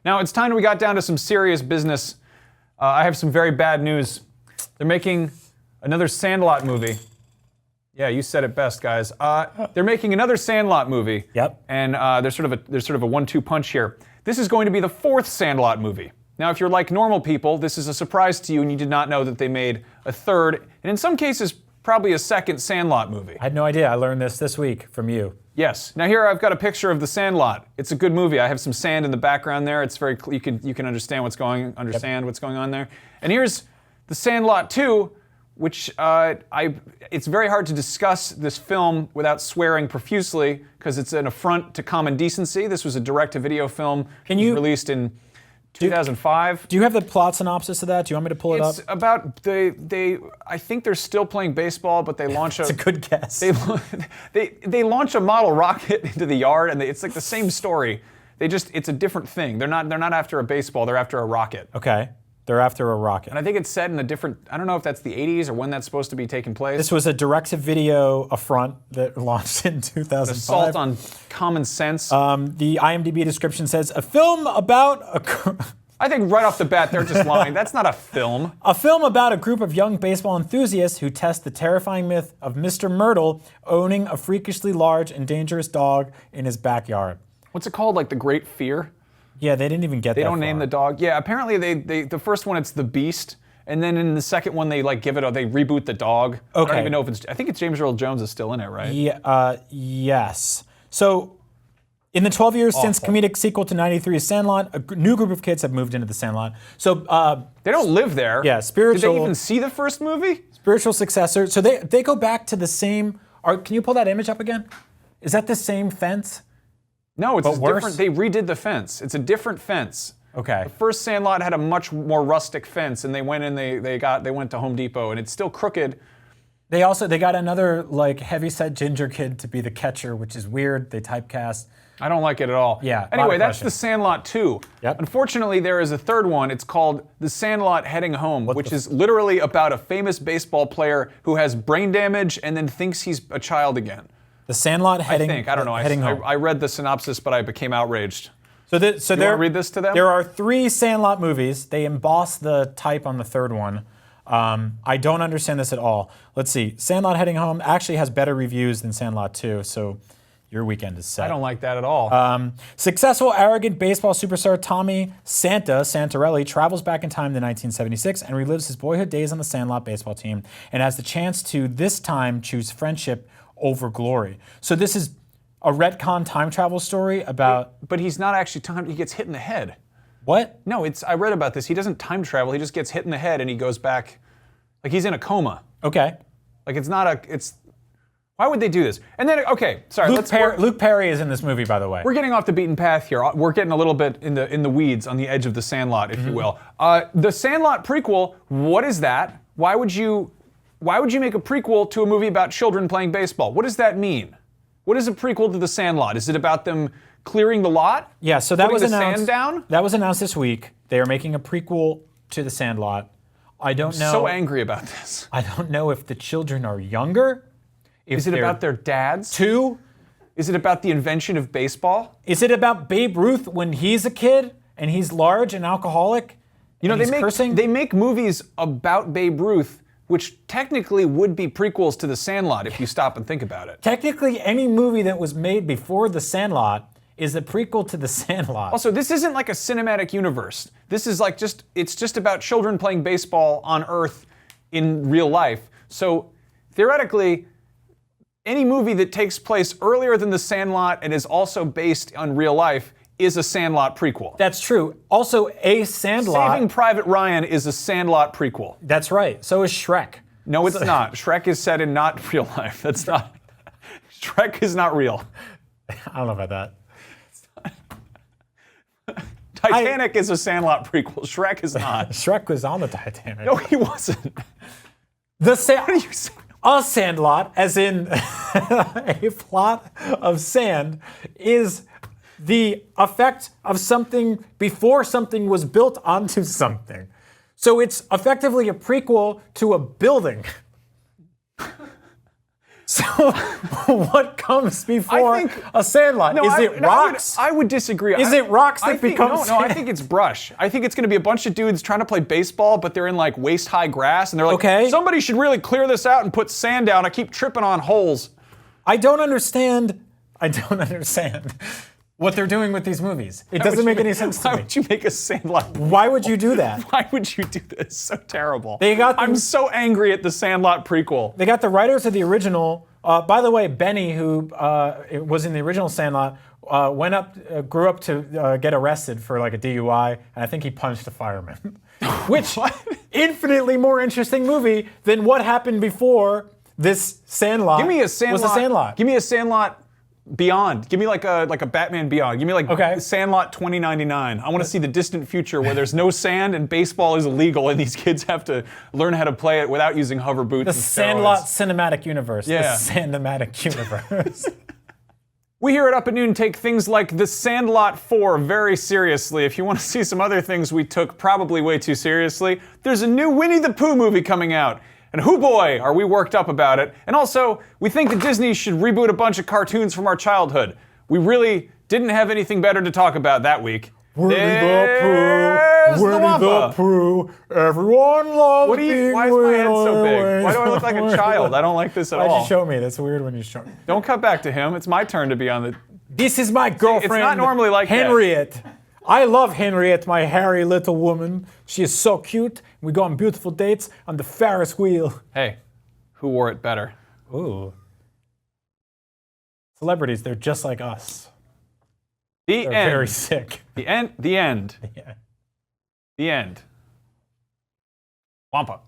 Now it's time we got down to some serious business. I have some very bad news. They're making another Sandlot movie. Yeah, you said it best, guys. They're making another Sandlot movie. Yep. And there's sort of a 1-2 punch here. This is going to be the 4th Sandlot movie. Now, if you're like normal people, this is a surprise to you, and you did not know that they made a 3rd, and in some cases, probably a 2nd Sandlot movie. I had no idea. I learned this week from you. Yes. Now here I've got a picture of the Sandlot. It's a good movie. I have some sand in the background there. It's very you can understand what's going on there. And here's the Sandlot 2, which it's very hard to discuss this film without swearing profusely because it's an affront to common decency. This was a direct-to-video film. Released in 2005. Do you have the plot synopsis of that? Do you want me to pull it up? It's about I think they're still playing baseball, but they launch It's a good guess. They launch a model rocket into the yard, and it's like the same story. It's a different thing. They're not after a baseball. They're after a rocket. Okay. They're after a rocket. And I think it's set in a different. I don't know if that's the 80s or when that's supposed to be taking place. This was a direct-to-video affront that launched in 2005. Assault on common sense. The IMDb description says, a film about I think right off the bat they're just lying. That's not a film. A film about a group of young baseball enthusiasts who test the terrifying myth of Mr. Myrtle owning a freakishly large and dangerous dog in his backyard. What's it called? Like The Great Fear? Yeah, they didn't even get that They don't far. name the dog. Yeah, apparently the first one it's the Beast, and then in the second one they reboot the dog. Okay. I don't even know if I think it's James Earl Jones is still in it, right? Yeah. Yes. So, in the 12 years since comedic sequel to 93's Sandlot, a new group of kids have moved into the Sandlot. So they don't live there. Yeah, spiritual. Did they even see the first movie? Spiritual successor. So they go back to the same. Can you pull that image up again? Is that the same fence? No, it's worse? different. They redid the fence. It's a different fence. Okay. The first Sandlot had a much more rustic fence, and they went in. They went to Home Depot, and it's still crooked. They got another heavyset ginger kid to be the catcher, which is weird. They typecast. I don't like it at all. Yeah. Anyway, that's the Sandlot 2. Yep. Unfortunately, there is a 3rd one. It's called The Sandlot Heading Home, which is literally about a famous baseball player who has brain damage and then thinks he's a child again. The Sandlot heading. I don't know. Heading home. I read the synopsis, but I became outraged. So you want to read this to them? There are 3 Sandlot movies. They emboss the type on the 3rd one. I don't understand this at all. Let's see. Sandlot Heading Home actually has better reviews than Sandlot 2, so your weekend is set. I don't like that at all. Successful, arrogant baseball superstar Tommy Santarelli travels back in time to 1976 and relives his boyhood days on the Sandlot baseball team and has the chance to, this time, choose friendship over glory. So this is a retcon time travel story about... But he's not actually he gets hit in the head. What? No, I read about this. He doesn't time travel. He just gets hit in the head and he goes back. Like he's in a coma. Okay. Like why would they do this? And then, okay, sorry. Luke Perry is in this movie, by the way. We're getting off the beaten path here. We're getting a little bit in the weeds on the edge of the Sandlot, if you will. The Sandlot prequel, what is that? Why would you make a prequel to a movie about children playing baseball? What does that mean? What is a prequel to The Sandlot? Is it about them clearing the lot? Yeah, so that was announced. Sand down? That was announced this week. They are making a prequel to The Sandlot. I don't know. I'm so angry about this. I don't know if the children are younger. Is it about their dads? 2? Is it about the invention of baseball? Is it about Babe Ruth when he's a kid and he's large and alcoholic? You know, they make movies about Babe Ruth, which technically would be prequels to The Sandlot if you stop and think about it. Technically, any movie that was made before The Sandlot is a prequel to The Sandlot. Also, this isn't like a cinematic universe. This is like it's just about children playing baseball on Earth in real life. So theoretically, any movie that takes place earlier than The Sandlot and is also based on real life is a Sandlot prequel. That's true. Also, a Sandlot... Saving Private Ryan is a Sandlot prequel. That's right. So is Shrek. No, it's not. Shrek is set in not real life. That's not... Shrek is not real. I don't know about that. Titanic is a Sandlot prequel. Shrek is not. Shrek was on the Titanic. No, he wasn't. What are you saying? A Sandlot, as in a plot of sand, is the effect of something before something was built onto something. So it's effectively a prequel to a building. So what comes before a Sandlot? Is it rocks? I would disagree. Is it rocks that become No, I think it's brush. I think it's going to be a bunch of dudes trying to play baseball, but they're in like waist-high grass, and they're like, okay, somebody should really clear this out and put sand down. I keep tripping on holes. I don't understand what they're doing with these movies. It doesn't make any sense to me. Why would you make a Sandlot? Why would you do that? Why would you do this? So terrible. I'm so angry at the Sandlot prequel. They got the writers of the original. By the way, Benny, who was in the original Sandlot, grew up to get arrested for like a DUI, and I think he punched a fireman. Which, infinitely more interesting movie than what happened before this Sandlot. Give me a Sandlot. Was a Sandlot. Give me a Sandlot Beyond. Give me like a Batman Beyond. Give me like Sandlot 2099. I want to see the distant future where there's no sand and baseball is illegal and these kids have to learn how to play it without using hover boots. The Sandlot cinematic universe. Yeah. The Sandematic universe. We here at Up at Noon take things like the Sandlot 4 very seriously. If you want to see some other things we took probably way too seriously, there's a new Winnie the Pooh movie coming out. And hoo boy, are we worked up about it. And also, we think that Disney should reboot a bunch of cartoons from our childhood. We really didn't have anything better to talk about that week. Winnie the Pooh, everyone loves Why is my head so big? Why do I look like a child? I don't like this at all. Why'd you show me? That's weird when you show me. Don't cut back to him. It's my turn to be on the... This is my girlfriend, it's not normally like Henriette. I love Henriette, my hairy little woman. She is so cute. We go on beautiful dates on the Ferris wheel. Hey, who wore it better? Ooh. Celebrities, they're just like us. They're very sick. The end. Yeah. The end. Wampa.